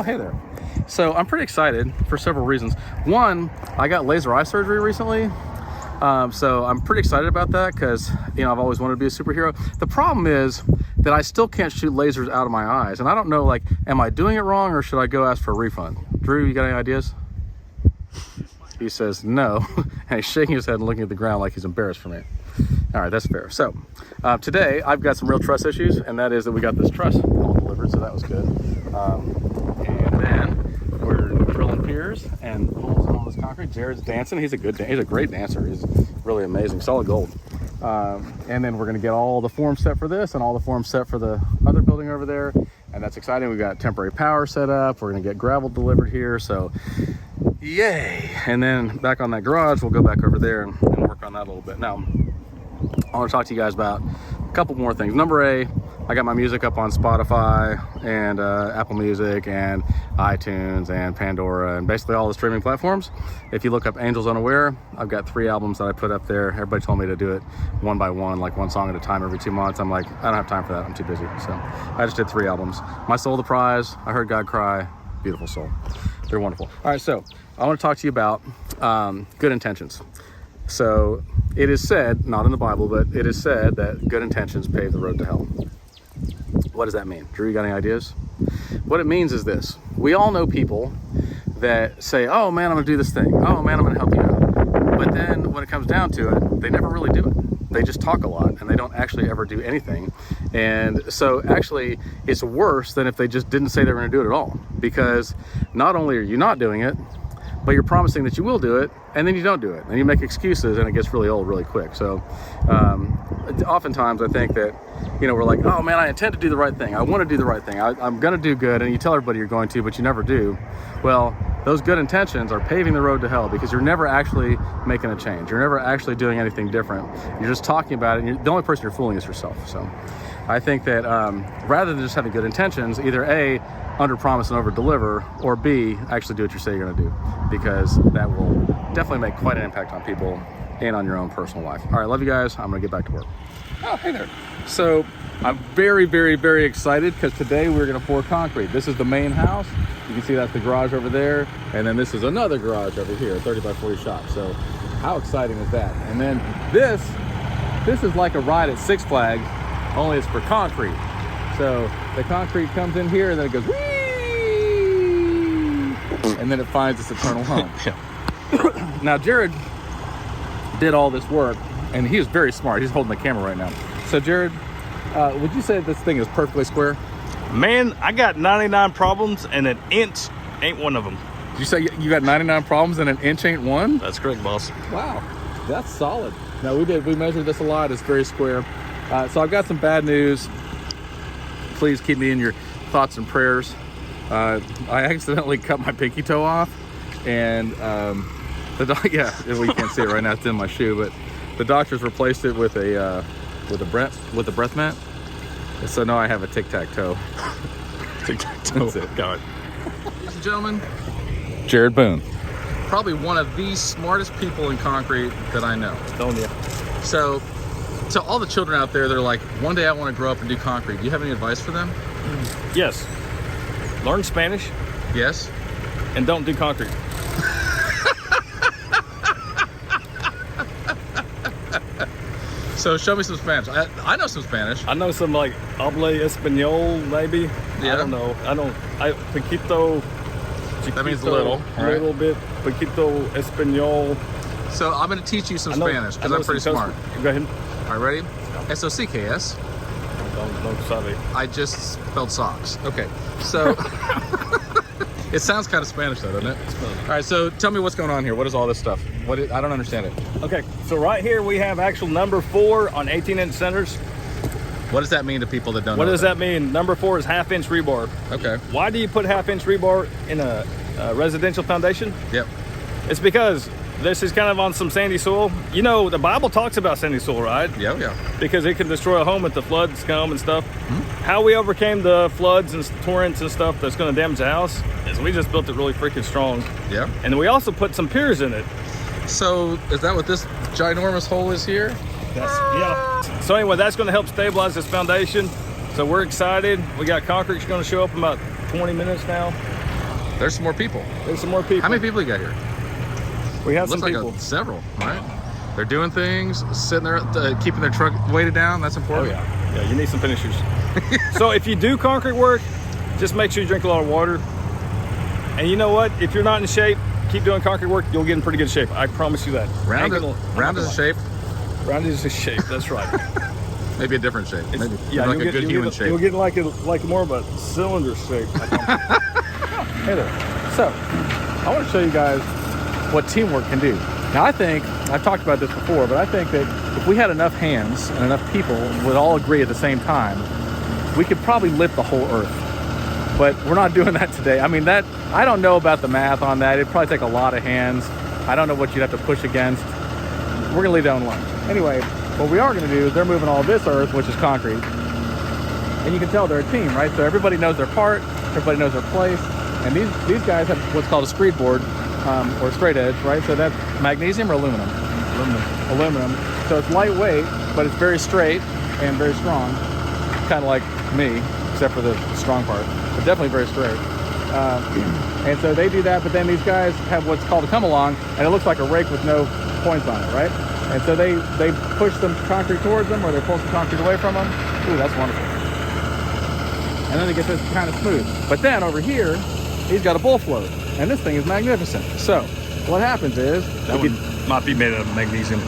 hey there. So I'm pretty excited for several reasons. One, I got laser eye surgery recently. So I'm pretty excited about that because, you know, I've always wanted to be a superhero. The problem is that I still can't shoot lasers out of my eyes. And I don't know, like, am I doing it wrong or should I go ask for a refund? Drew, you got any ideas? He says no. And he's shaking his head and looking at the ground like he's embarrassed for me. All right, that's fair. So today I've got some real truss issues, and that is that we got this truss all delivered, so that was good. And then we're drilling piers and holes in all this concrete. Jared's dancing. He's a great dancer. He's really amazing, solid gold. And then we're gonna get all the forms set for this and all the forms set for the other building over there, and that's exciting. We've got temporary power set up. We're gonna get gravel delivered here, so yay. And then back on that garage, we'll go back over there and work on that a little bit. Now, I want to talk to you guys about a couple more things. Number A, I got my music up on Spotify and Apple Music and iTunes and Pandora and basically all the streaming platforms. If you look up Angels Unaware, I've got 3 albums that I put up there. Everybody told me to do it one by one, like one song at a time every 2 months. I'm like, I don't have time for that. I'm too busy. So I just did 3 albums. My Soul the Prize, I Heard God Cry, beautiful soul. They're wonderful. All right, so I want to talk to you about good intentions. So it is said, not in the Bible, but it is said that good intentions pave the road to hell. What does that mean? Drew, you got any ideas? What it means is this. We all know people that say, oh man, I'm gonna do this thing. Oh man, I'm gonna help you out. But then when it comes down to it, they never really do it. They just talk a lot and they don't actually ever do anything. And so actually it's worse than if they just didn't say they were gonna do it at all. Because not only are you not doing it, but you're promising that you will do it, and then you don't do it, and you make excuses, and it gets really old really quick. So oftentimes I think that, you know, we're like, oh man, I intend to do the right thing. I want to do the right thing. I'm going to do good, and you tell everybody you're going to, but you never do. Well, those good intentions are paving the road to hell because you're never actually making a change. You're never actually doing anything different. You're just talking about it, and the only person you're fooling is yourself. So I think that rather than just having good intentions, either A, under promise and over deliver, or B, actually do what you say you're going to do, because that will definitely make quite an impact on people and on your own personal life. All right, love you guys. I'm going to get back to work. Oh, hey there. So I'm very, very, very excited because today we're going to pour concrete. This is the main house. You can see that's the garage over there, and then this is another garage over here, 30 by 40 shop. So how exciting is that? And then this is like a ride at Six Flags, only it's for concrete. So the concrete comes in here and then it goes whee, and then it finds its eternal home. Yeah. Now Jared did all this work, and he was very smart. He's holding the camera right now. So Jared, would you say this thing is perfectly square? Man, I got 99 problems and an inch ain't one of them. Did you say you got 99 problems and an inch ain't one? That's correct, boss. Wow, that's solid. No, we measured this a lot. It's very square. So I've got some bad news. Please keep me in your thoughts and prayers. I accidentally cut my pinky toe off, and the dog. Yeah, well, you can't see it right now; it's in my shoe. But the doctors replaced it with a breath mint. So now I have a tic-tac-toe. Tic-tac-toe. That's it. Got it. Ladies and gentlemen, Jared Boone, probably one of the smartest people in concrete that I know. Don't you? So. To all the children out there, they're like, one day I want to grow up and do concrete. Do you have any advice for them? Yes. Learn Spanish. Yes. And don't do concrete. So show me some Spanish. I know some Spanish. I know some like habla español, maybe. Yeah. I don't know. Poquito. Chiquito, That means little. A little bit. Poquito español. So I'm going to teach you some Spanish because I'm pretty smart. Go ahead. All right, ready? S-O-C-K-S. Don't sorry. I just spelled socks. Okay, so it sounds kind of Spanish though, doesn't it? All right, so tell me what's going on here. What is all this stuff? I don't understand it. Okay, so right here we have actual number 4 on 18-inch centers. What does that mean to people that don't know? What does that mean? Number 4 is half-inch rebar. Okay. Why do you put half-inch rebar in a residential foundation? Yep. It's because this is kind of on some sandy soil. You know, the Bible talks about sandy soil, right? Yeah. Because it can destroy a home if the floods come and stuff. Mm-hmm. How we overcame the floods and torrents and stuff that's going to damage the house is we just built it really freaking strong. Yeah. And we also put some piers in it. So is that what this ginormous hole is here? Yeah. So anyway, that's going to help stabilize this foundation. So we're excited. We got concrete going to show up in about 20 minutes now. There's some more people. There's some more people. How many people you got here? We have Looks some like people. several, right? They're doing things, sitting there, keeping their truck weighted down. That's Oh important. yeah, you need some finishers. So if you do concrete work, just make sure you drink a lot of water. And you know what? If you're not in shape, keep doing concrete work. You'll get in pretty good shape. I promise you that. Round is a shape. Round is a shape. That's right. Maybe a different shape. Maybe Yeah, like a good human shape. You'll get like more of a cylinder shape. Hey there. So, I want to show you guys what teamwork can do. Now, I think, I've talked about this before, but I think that if we had enough hands and enough people would all agree at the same time, we could probably lift the whole earth. But we're not doing that today. I mean, I don't know about the math on that. It'd probably take a lot of hands. I don't know what you'd have to push against. We're gonna leave that alone. Anyway, what we are gonna do is they're moving all this earth, which is concrete. And you can tell they're a team, right? So everybody knows their part, everybody knows their place. And these guys have what's called a screed board, or straight edge, right? So that's magnesium or aluminum? Aluminum. So it's lightweight, but it's very straight and very strong. Kind of like me, except for the strong part, but definitely very straight. And so they do that, but then these guys have what's called a come along, and it looks like a rake with no points on it, right? And so they push some concrete towards them, or they pull some concrete away from them. Ooh, that's wonderful. And then they get this kind of smooth. But then over here, he's got a bull float, and this thing is magnificent. So what happens is That would not be made out of magnesium.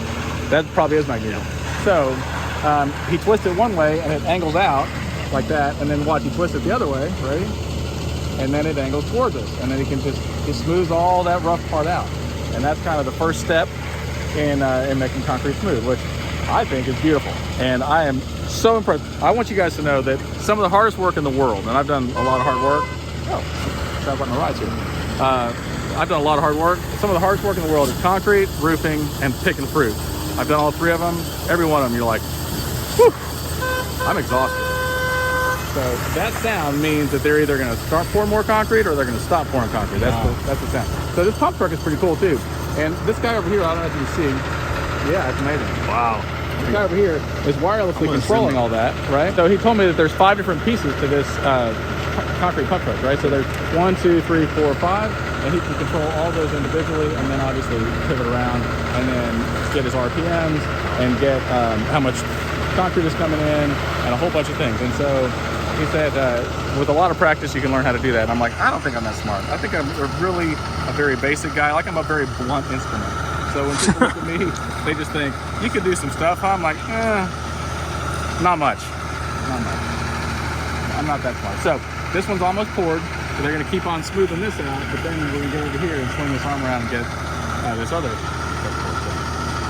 that probably is magnesium. So he twists it one way and it angles out like that, and then watch, he twists it the other way, ready? And then it angles towards us, and then he can just smooths all that rough part out. And that's kind of the first step in making concrete smooth, which I think is beautiful. And I am so impressed. I want you guys to know that some of the hardest work in the world, and I've done a lot of hard work. Oh, stop on the rides here. I've done a lot of hard work. Some of the hardest work in the world is concrete, roofing, and picking fruit. I've done all three of them. Every one of them, you're like, whew, I'm exhausted. So that sound means that they're either going to start pouring more concrete or they're going to stop pouring concrete. That's the sound. So this pump truck is pretty cool too. And this guy over here, I don't know if you can see. Yeah, it's amazing. Wow. This guy over here is wirelessly controlling all that, right? So he told me that there's 5 different pieces to this concrete pump truck, right? So there's 1, 2, 3, 4, 5, and he can control all those individually, and then obviously pivot around and then get his RPMs and get how much concrete is coming in and a whole bunch of things. And so he said with a lot of practice you can learn how to do that. And I'm like, I don't think I'm that smart. I think I'm really a very basic guy. Like, I'm a very blunt instrument. So when people look at me, they just think, you could do some stuff. I'm like, not much. I'm not that smart. So this one's almost poured, so they're gonna keep on smoothing this out, but then we're gonna go over here and swing this arm around and get this other stuff poured. So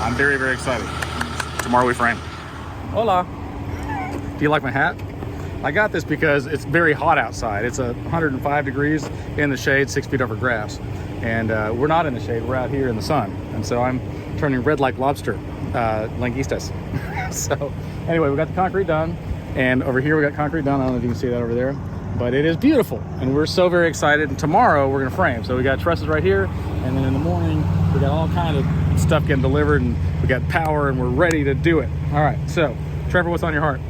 I'm very, very excited. Tomorrow we frame. Hola. Do you like my hat? I got this because it's very hot outside. It's 105 degrees in the shade, 6 feet over grass. And we're not in the shade, we're out here in the sun. And so I'm turning red like lobster, languistas. So anyway, we got the concrete done. And over here we got concrete done. I don't know if you can see that over there, but it is beautiful. And we're so very excited. And tomorrow we're gonna frame. So we got trusses right here. And then in the morning, we got all kind of stuff getting delivered, and we got power, and we're ready to do it. All right, so Trevor, what's on your heart?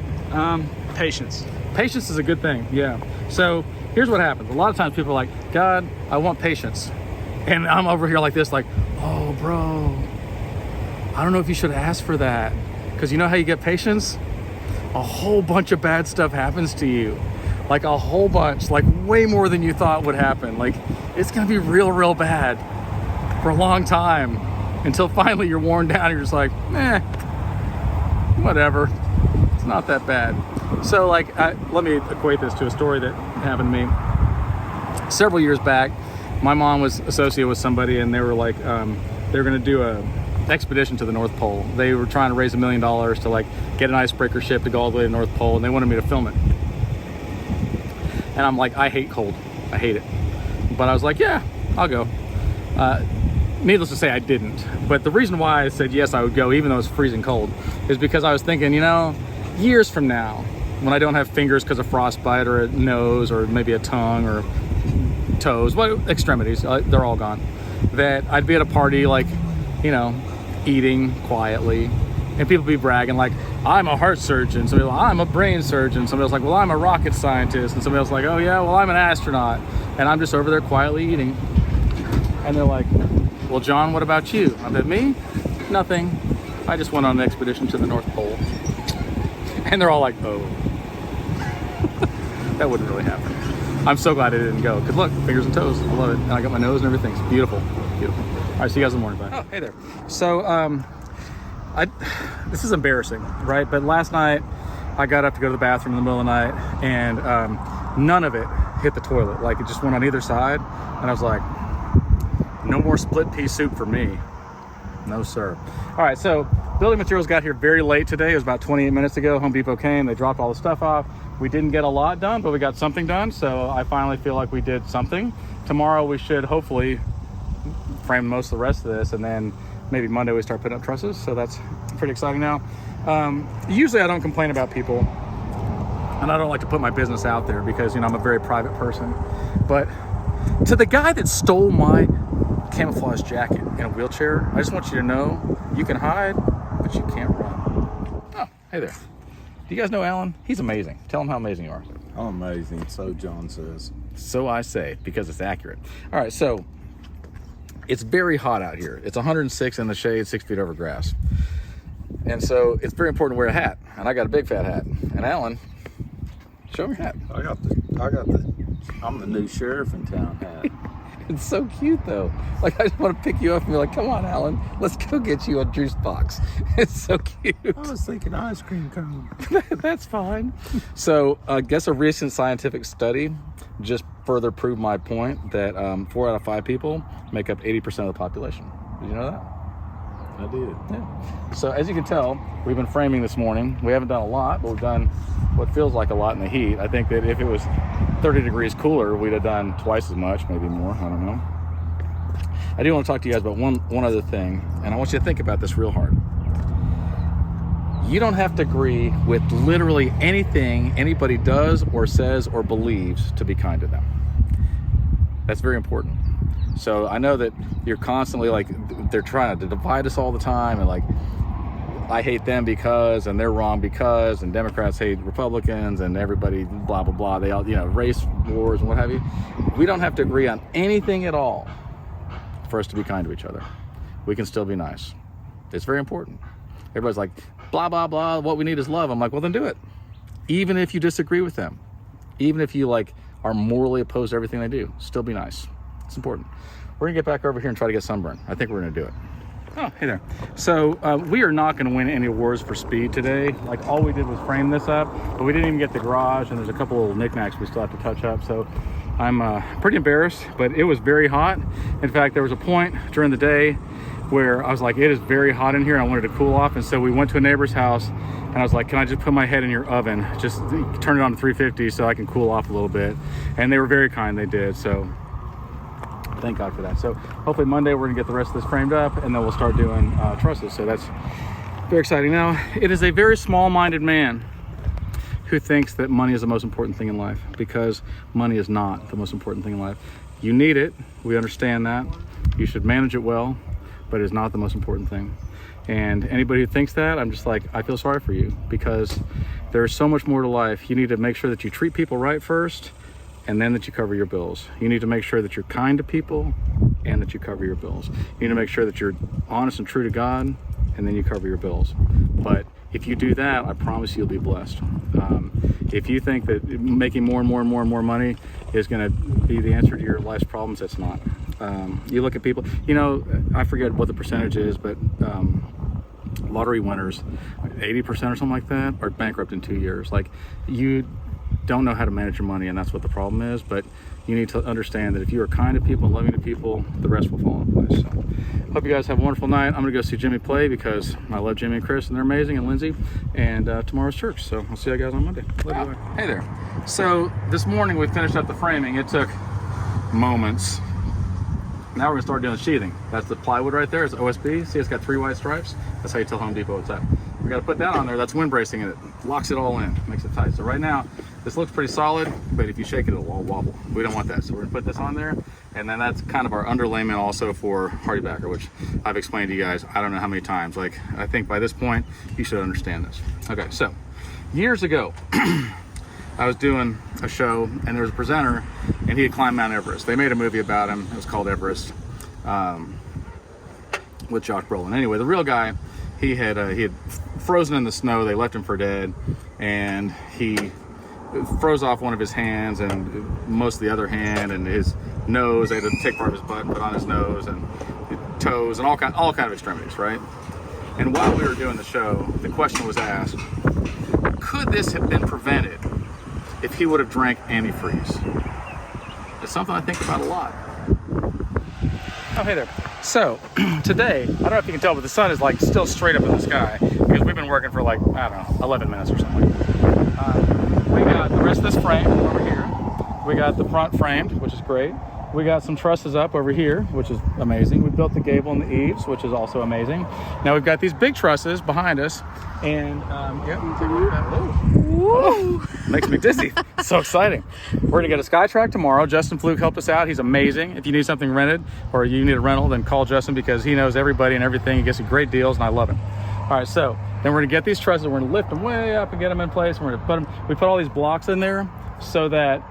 Patience. Patience is a good thing, yeah. So here's what happens. A lot of times people are like, God, I want patience. And I'm over here like this, like, oh, bro, I don't know if you should ask for that. Because you know how you get patience? A whole bunch of bad stuff happens to you. Like a whole bunch, like way more than you thought would happen. Like, it's gonna be real, real bad for a long time until finally you're worn down and you're just like, whatever. It's not that bad. So like, let me equate this to a story that happened to me. Several years back, my mom was associated with somebody, and they were like, they were gonna do a expedition to the North Pole. They were trying to raise $1 million to like get an icebreaker ship to go all the way to the North Pole, and they wanted me to film it. And I'm like, I hate cold. I hate it. But I was like, yeah, I'll go. Needless to say, I didn't. But the reason why I said yes, I would go, even though it's freezing cold, is because I was thinking, you know, years from now, when I don't have fingers because of frostbite, or a nose, or maybe a tongue, or toes, extremities, they're all gone, that I'd be at a party, like, you know, eating quietly, And people be bragging like, I'm a heart surgeon. Somebody like, I'm a brain surgeon. Somebody else like, well, I'm a rocket scientist. And somebody else like, oh yeah, well, I'm an astronaut. And I'm just over there quietly eating. And they're like, well, John, what about you? I said, me? Nothing. I just went on an expedition to the North Pole. And they're all like, oh. That wouldn't really happen. I'm so glad I didn't go. Because look, fingers and toes. I love it. And I got my nose and everything. It's beautiful. Beautiful. All right, see you guys in the morning. Bye. Oh, hey there. So, this is embarrassing, right? But last night, I got up to go to the bathroom in the middle of the night, and none of it hit the toilet. Like, it just went on either side. And I was like, no more split pea soup for me. No, sir. All right, so building materials got here very late today. It was about 28 minutes ago. Home Depot came. They dropped all the stuff off. We didn't get a lot done, but we got something done. So I finally feel like we did something. Tomorrow we should hopefully frame most of the rest of this, and then maybe Monday we start putting up trusses. So that's pretty exciting now. Usually I don't complain about people, and I don't like to put my business out there because, you know, I'm a very private person. But to the guy that stole my camouflage jacket in a wheelchair, I just want you to know you can hide, but you can't run. Oh, hey there. Do you guys know Alan? He's amazing. Tell him how amazing you are. I'm amazing, so John says. So I say, because it's accurate. All right, so it's very hot out here. It's 106 in the shade, 6 feet over grass. And so it's very important to wear a hat. And I got a big fat hat. And Alan, show me your hat. I'm the new sheriff in town hat. It's so cute though. Like, I just want to pick you up and be like, come on, Alan, let's go get you a juice box. It's so cute. I was thinking ice cream cone. That's fine. So I guess a recent scientific study just further proved my point that 4 out of 5 people make up 80% of the population. Did you know that? I did. Yeah. So as you can tell, we've been framing this morning. We haven't done a lot, but we've done what feels like a lot in the heat. I think that if it was 30 degrees cooler, we'd have done twice as much, maybe more. I don't know. I do want to talk to you guys about one other thing, and I want you to think about this real hard. You don't have to agree with literally anything anybody does or says or believes to be kind to them. That's very important. So I know that you're constantly like, they're trying to divide us all the time, and like, I hate them because, and they're wrong because, and Democrats hate Republicans, and everybody blah, blah, blah. They all, you know, race wars and what have you. We don't have to agree on anything at all for us to be kind to each other. We can still be nice. It's very important. Everybody's like, blah, blah, blah, what we need is love. I'm like, well, then do it. Even if you disagree with them, even if you like are morally opposed to everything they do, still be nice. It's important. We're gonna get back over here and try to get sunburn. I think we're gonna do it. Oh, hey there. So we are not gonna win any awards for speed today. Like, all we did was frame this up, but we didn't even get the garage, and there's a couple little knickknacks we still have to touch up. So I'm pretty embarrassed, but it was very hot. In fact, there was a point during the day where I was like, it is very hot in here, and I wanted to cool off. And so we went to a neighbor's house, and I was like, can I just put my head in your oven? Just turn it on to 350 so I can cool off a little bit. And they were very kind, they did. So thank God for that. So hopefully Monday we're gonna get the rest of this framed up, and then we'll start doing trusses. So that's very exciting. Now, it is a very small-minded man who thinks that money is the most important thing in life, because money is not the most important thing in life. You need it, we understand that. You should manage it well, but it's not the most important thing. And anybody who thinks that, I'm just like, I feel sorry for you, because there's so much more to life. You need to make sure that you treat people right first, and then that you cover your bills. You need to make sure that you're kind to people, and that you cover your bills. You need to make sure that you're honest and true to God, and then you cover your bills. But if you do that, I promise you'll be blessed. If you think that making more and more and more and more money is gonna be the answer to your life's problems, it's not. You look at people, you know, I forget what the percentage is, but lottery winners, 80% or something like that, are bankrupt in 2 years. Like, you don't know how to manage your money, and that's what the problem is. But you need to understand that if you are kind to people and loving to people, the rest will fall into place. So hope you guys have a wonderful night. I'm gonna go see Jimmy play, because I love Jimmy and Chris, and they're amazing, and Lindsay, and tomorrow's church. So I'll see you guys on Monday. Love you. Hey there. So this morning we finished up the framing. It took moments. Now we're gonna start doing the sheathing. That's the plywood right there. It's OSB. See, it's got 3 white stripes. That's how you tell Home Depot it's at. We're We got to put that on there. That's wind bracing, and it locks it all in, makes it tight. So right now, this looks pretty solid, but if you shake it, it'll all wobble. We don't want that. So we're gonna put this on there, and then that's kind of our underlayment also for hardy backer, which I've explained to you guys, I don't know how many times. Like, I think by this point, you should understand this. Okay, so years ago, I was doing a show, and there was a presenter, and he had climbed Mount Everest. They made a movie about him. It was called Everest, with Josh Brolin. Anyway, the real guy, he had frozen in the snow. They left him for dead, and he froze off one of his hands and most of the other hand, and his nose. They had to take part of his butt and put on his nose, and toes, and all kind of extremities, right? And while we were doing the show, the question was asked, could this have been prevented if he would have drank antifreeze? It's something I think about a lot. Oh, hey there. So today, I don't know if you can tell, but the sun is like still straight up in the sky because we've been working for like, I don't know, 11 minutes or something. We got the rest of this frame over here. We got the front framed, which is great. We got some trusses up over here, which is amazing. We built the gable and the eaves, which is also amazing. Now we've got these big trusses behind us, and makes me dizzy. So exciting. We're gonna get a SkyTrack tomorrow. Justin Fluke helped us out. He's amazing. If you need something rented or you need a rental, then call Justin because he knows everybody and everything. He gets some great deals, and I love him. All right, so then we're gonna get these trusses. We're gonna lift them way up and get them in place. And we're gonna put them. We put all these blocks in there so that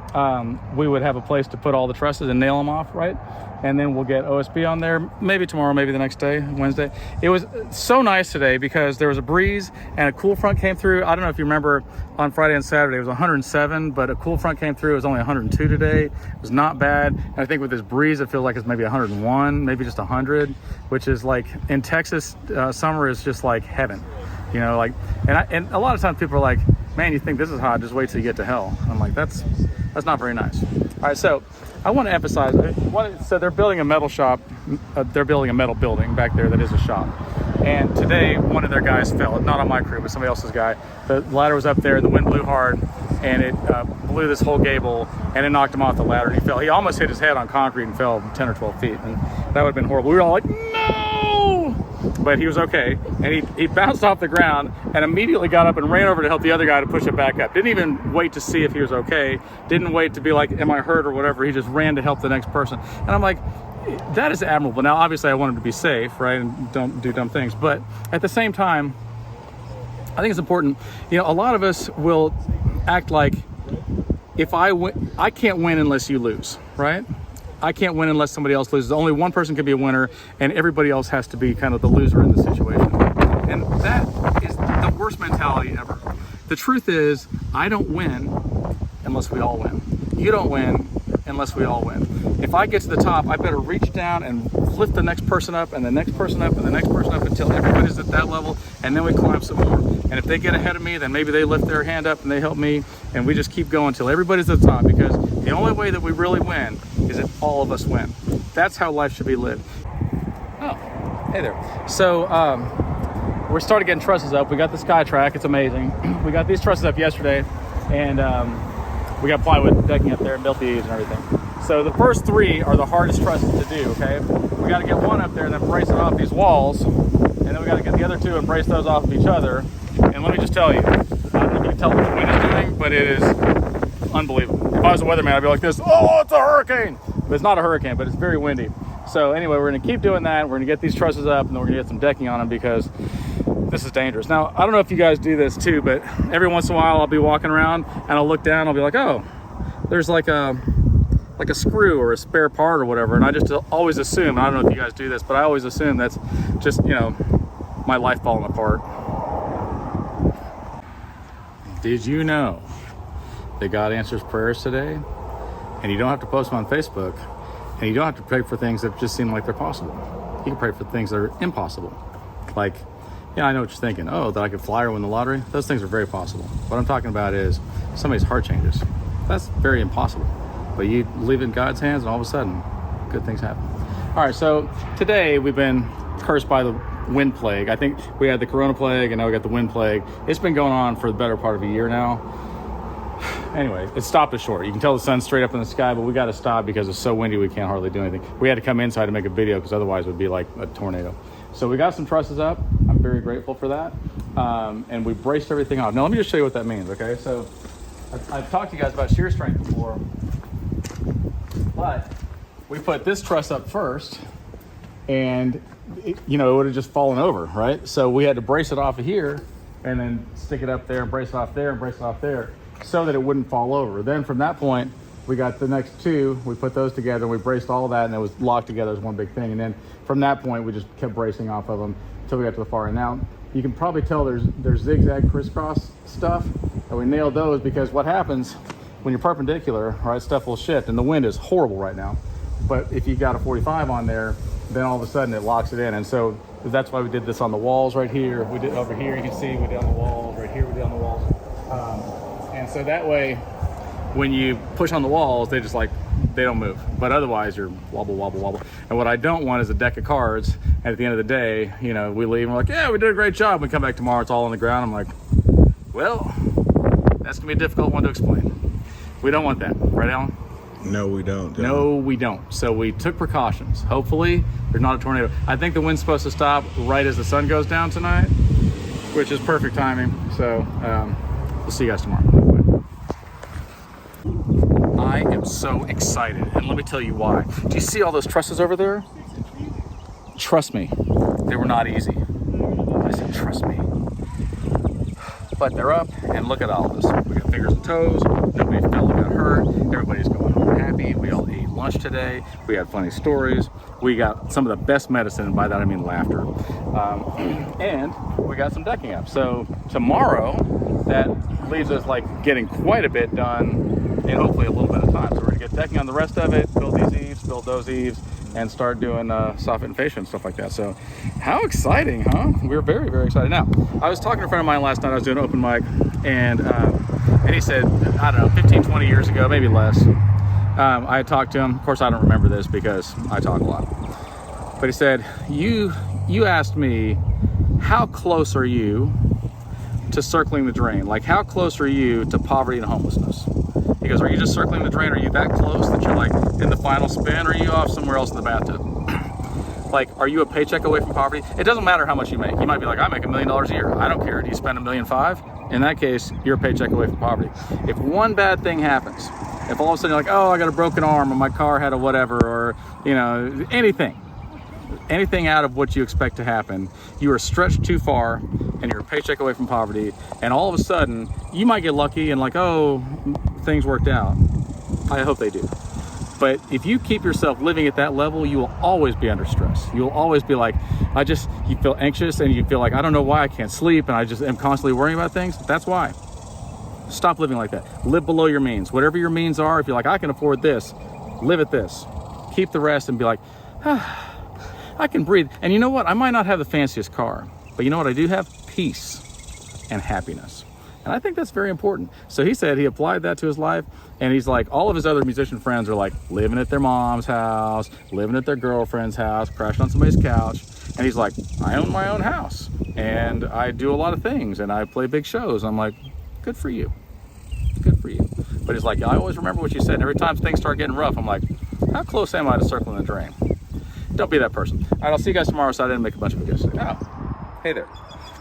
we would have a place to put all the trusses and nail them off, right? And then we'll get OSB on there, maybe tomorrow, maybe the next day, Wednesday. It was so nice today because there was a breeze and a cool front came through. I don't know if you remember on Friday and Saturday, it was 107, but a cool front came through. It was only 102 today. It was not bad. And I think with this breeze, it feels like it's maybe 101, maybe just 100, which is like in Texas, summer is just like heaven, you know, like, and a lot of times people are like, man, you think this is hot, just wait till you get to hell. I'm like, that's not very nice. All right, so I want to emphasize, so they're building a metal shop, they're building a metal building back there that is a shop. And today, one of their guys fell, not on my crew, but somebody else's guy. The ladder was up there, the wind blew hard, and it blew this whole gable, and it knocked him off the ladder, and he fell. He almost hit his head on concrete and fell 10 or 12 feet, and that would have been horrible. We were all like, no! But he was okay, and he bounced off the ground and immediately got up and ran over to help the other guy to push it back up. Didn't even wait to see if he was okay. Didn't wait to be like, am I hurt or whatever. He just ran to help the next person. And I'm like, that is admirable. Now, obviously, I want him to be safe, right, and don't do dumb things. But at the same time, I think it's important. You know, a lot of us will act like, if I win, I can't win unless you lose, right? I can't win unless somebody else loses. Only one person can be a winner, and everybody else has to be kind of the loser in the situation. And that is the worst mentality ever. The truth is, I don't win unless we all win. You don't win unless we all win. If I get to the top, I better reach down and lift the next person up, and the next person up, and the next person up until everybody's at that level, and then we climb some more. And if they get ahead of me, then maybe they lift their hand up and they help me, and we just keep going until everybody's at the top, because the only way that we really win is if all of us win. That's how life should be lived. Oh, hey there. So we started getting trusses up. We got the SkyTrack. It's amazing. We got these trusses up yesterday, and we got plywood decking up there and built the eaves and everything. So the first three are the hardest trusses to do, okay? We got to get one up there and then brace it off these walls, and then we got to get the other two and brace those off of each other. And let me just tell you, I don't know if you can tell what the wind is doing, but it is unbelievable. If I was a weatherman, I'd be like this, oh, it's a hurricane. But it's not a hurricane, but it's very windy. So anyway, we're gonna keep doing that. We're gonna get these trusses up, and then we're gonna get some decking on them because this is dangerous. Now, I don't know if you guys do this too, but every once in a while I'll be walking around and I'll look down, I'll be like, oh, there's like a screw or a spare part or whatever. And I just always assume, I don't know if you guys do this, but I always assume that's just, you know, my life falling apart. Did you know that God answers prayers today? And you don't have to post them on Facebook, and you don't have to pray for things that just seem like they're possible. You can pray for things that are impossible. Like, yeah, I know what you're thinking. Oh, that I could fly or win the lottery? Those things are very possible. What I'm talking about is somebody's heart changes. That's very impossible. But you leave it in God's hands, and all of a sudden, good things happen. All right, so today we've been cursed by the wind plague. I think we had the corona plague, and now we got the wind plague. It's been going on for the better part of a year now. Anyway, it stopped us short. You can tell the sun's straight up in the sky, but we got to stop because it's so windy we can't hardly do anything. We had to come inside to make a video because otherwise it would be like a tornado. So we got some trusses up. I'm very grateful for that. and we braced everything off. Now let me just show you what that means, okay? So I've talked to you guys about shear strength before, but we put this truss up first, and it would have just fallen over, right? So we had to brace it off of here, and then stick it up there, brace it off there, and brace it off there, so that it wouldn't fall over. Then from that point, we got the next two, we put those together, we braced all that, and it was locked together as one big thing. And then from that point, we just kept bracing off of them until we got to the far end. Now, you can probably tell there's zigzag crisscross stuff, and we nailed those because what happens when you're perpendicular, right, stuff will shift, and the wind is horrible right now. But if you got a 45 on there, then all of a sudden it locks it in. And so that's why we did this on the walls right here. We did over here, you can see we did on the walls, right here we did on the walls. And so that way, when you push on the walls, they don't move. But otherwise, you're wobble, wobble, wobble. And what I don't want is a deck of cards. And at the end of the day, we leave and we're like, yeah, we did a great job. We come back tomorrow, it's all on the ground. I'm like, well, that's gonna be a difficult one to explain. We don't want that, right, Alan? No, we don't. No, we don't. So we took precautions. Hopefully, there's not a tornado. I think the wind's supposed to stop right as the sun goes down tonight, which is perfect timing. So we'll see you guys tomorrow. I am so excited, and let me tell you why. Do you see all those trusses over there? Trust me, they were not easy. I said, trust me. But they're up, and look at all of this. We got fingers and toes. Nobody fell or got hurt. Everybody's going home happy. We all ate lunch today. We had funny stories. We got some of the best medicine, and by that I mean laughter. And we got some decking up. So tomorrow, that leaves us getting quite a bit done in hopefully a little bit of time. So we're gonna get decking on the rest of it, build these eaves, build those eaves, and start doing soffit and fascia and stuff like that. So how exciting, huh? We're very, very excited. Now, I was talking to a friend of mine last night. I was doing an open mic, and he said, I don't know, 15, 20 years ago, maybe less, I had talked to him. Of course, I don't remember this because I talk a lot. But he said, you asked me, how close are you to circling the drain? Like, how close are you to poverty and homelessness? He goes, are you just circling the drain? Are you that close that you're in the final spin, or are you off somewhere else in the bathtub? Are you a paycheck away from poverty? It doesn't matter how much you make. You might be like, I make $1 million a year. I don't care. Do you spend $1.5 million? In that case, you're a paycheck away from poverty. If one bad thing happens, if all of a sudden you're like, oh, I got a broken arm, or my car had a whatever, or anything out of what you expect to happen, you are stretched too far, and you're a paycheck away from poverty, and all of a sudden you might get lucky and oh, things worked out. I hope they do. But if you keep yourself living at that level, you will always be under stress. You'll always be you feel anxious, and you feel like, I don't know why I can't sleep, and I just am constantly worrying about things. That's why. Stop living like that. Live below your means. Whatever your means are, if you're like, I can afford this, live at this. Keep the rest and be like, I can breathe. And you know what? I might not have the fanciest car, but you know what I do have? Peace and happiness. And I think that's very important. So he said he applied that to his life, and he's like, all of his other musician friends are living at their mom's house, living at their girlfriend's house, crashing on somebody's couch. And he's like, I own my own house, and I do a lot of things, and I play big shows. I'm like, good for you. Good for you. But he's like, I always remember what you said. And every time things start getting rough, I'm like, how close am I to circling the drain? Don't be that person. All right, I'll see you guys tomorrow, so I didn't make a bunch of videos today. Oh, hey there.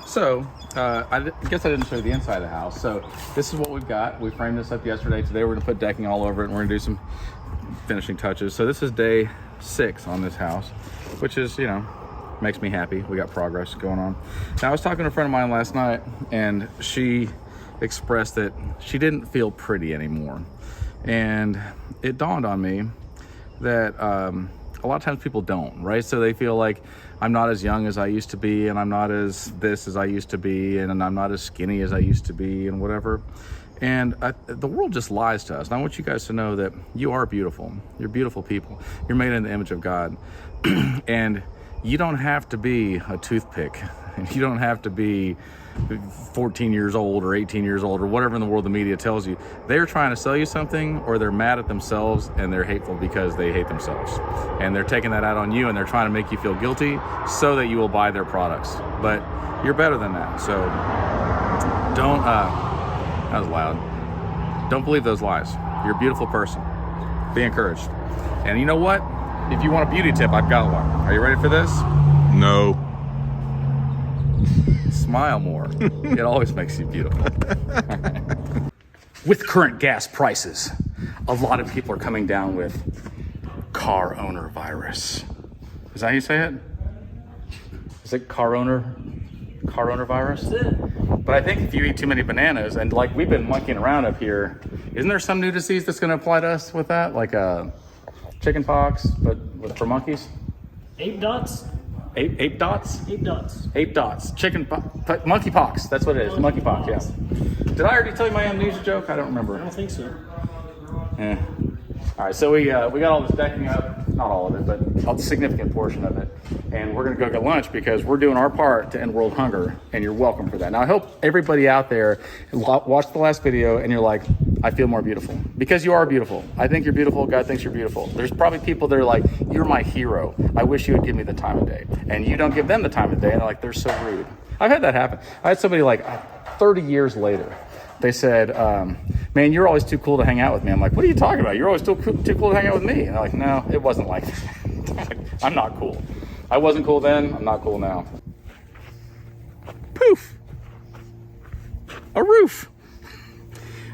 So, I guess I didn't show you the inside of the house. So this is what we've got. We framed this up yesterday. Today we're gonna put decking all over it, and we're gonna do some finishing touches. So this is day 6 on this house, which is, makes me happy. We got progress going on. Now, I was talking to a friend of mine last night, and she expressed that she didn't feel pretty anymore. And it dawned on me that a lot of times people don't, right? So they feel like, I'm not as young as I used to be, and I'm not as this as I used to be, and I'm not as skinny as I used to be, and whatever. And the world just lies to us. And I want you guys to know that you are beautiful. You're beautiful people. You're made in the image of God. And you don't have to be a toothpick. You don't have to be 14 years old or 18 years old or whatever in the world the media tells you. They're trying to sell you something, or they're mad at themselves and they're hateful because they hate themselves. And they're taking that out on you, and they're trying to make you feel guilty so that you will buy their products. But you're better than that. So don't, that was loud. Don't believe those lies. You're a beautiful person. Be encouraged. And you know what? If you want a beauty tip, I've got one. Are you ready for this? No. Smile more. It always makes you beautiful. With current gas prices, a lot of people are coming down with car owner virus. Is that how you say it? Is it car owner virus? That's it. But I think if you eat too many bananas, and like we've been monkeying around up here, isn't there some new disease that's going to apply to us with that? Like chicken pox, but for monkeys? Ape dots? Ape dots? Ape dots. Ape dots. Monkey pox. That's what it is. Monkey pox, yeah. Did I already tell you my amnesia joke? I don't remember. I don't think so. Yeah. All right, so we got all this decking up, not all of it, but a significant portion of it. And we're gonna go get lunch because we're doing our part to end world hunger, and you're welcome for that. Now, I hope everybody out there watched the last video and you're like, I feel more beautiful. Because you are beautiful. I think you're beautiful, God thinks you're beautiful. There's probably people that are like, you're my hero. I wish you would give me the time of day. And you don't give them the time of day, and they're like, they're so rude. I've had that happen. I had somebody like 30 years later, they said, man, you're always too cool to hang out with me. I'm like, what are you talking about? You're always too cool to hang out with me. And they're like, no, it wasn't like that. I'm not cool. I wasn't cool then. I'm not cool now. Poof. A roof.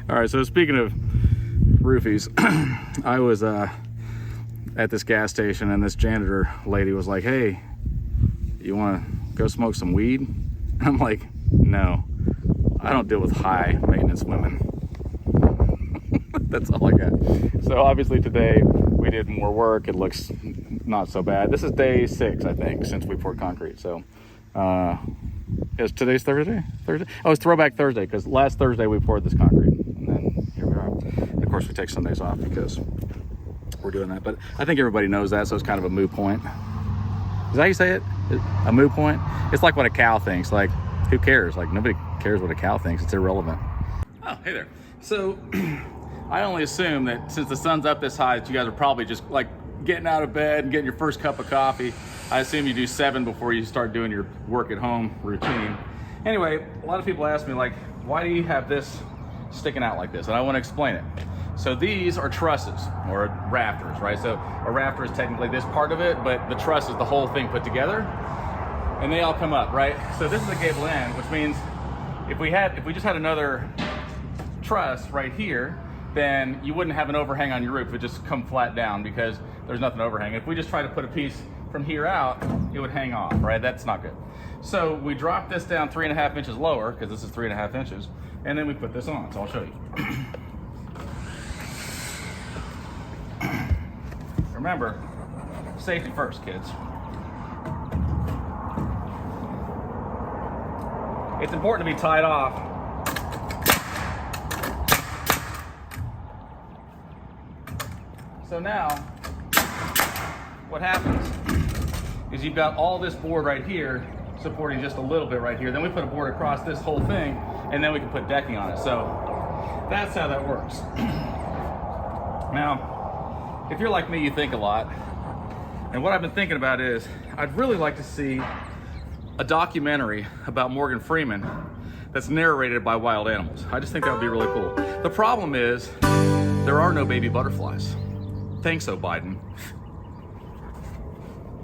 All right, so speaking of roofies, I was at this gas station, and this janitor lady was like, hey, you want to go smoke some weed? And I'm like, no. I don't deal with high maintenance women. That's all I got. So obviously today we did more work. It looks not so bad. This is day 6, I think, since we poured concrete. So today's Thursday? Oh, it's Throwback Thursday, because last Thursday we poured this concrete. And then here we are. And of course we take Sundays off because we're doing that. But I think everybody knows that, so it's kind of a moot point. Is that how you say it? A moot point? It's like what a cow thinks. Like, who cares? Like, nobody cares what a cow thinks. It's irrelevant. Oh, hey there. So I only assume that since the sun's up this high that you guys are probably just like getting out of bed and getting your first cup of coffee. I assume you do 7 before you start doing your work at home routine. Anyway, a lot of people ask me like, why do you have this sticking out like this? And I want to explain it. So these are trusses or rafters, right? So a rafter is technically this part of it, but the truss is the whole thing put together. And they all come up, right? So this is a gable end, which means if we just had another truss right here, then you wouldn't have an overhang on your roof. It would just come flat down because there's nothing overhang. If we just try to put a piece from here out, it would hang off, right? That's not good. So we drop this down 3.5 inches lower, because this is 3.5 inches, and then we put this on. So I'll show you. Remember, safety first, kids. It's important to be tied off. So now, what happens is you've got all this board right here supporting just a little bit right here. Then we put a board across this whole thing, and then we can put decking on it. So that's how that works. Now, if you're like me, you think a lot. And what I've been thinking about is, I'd really like to see a documentary about Morgan Freeman that's narrated by wild animals. I just think that would be really cool. The problem is, there are no baby butterflies. Thanks, oh Biden.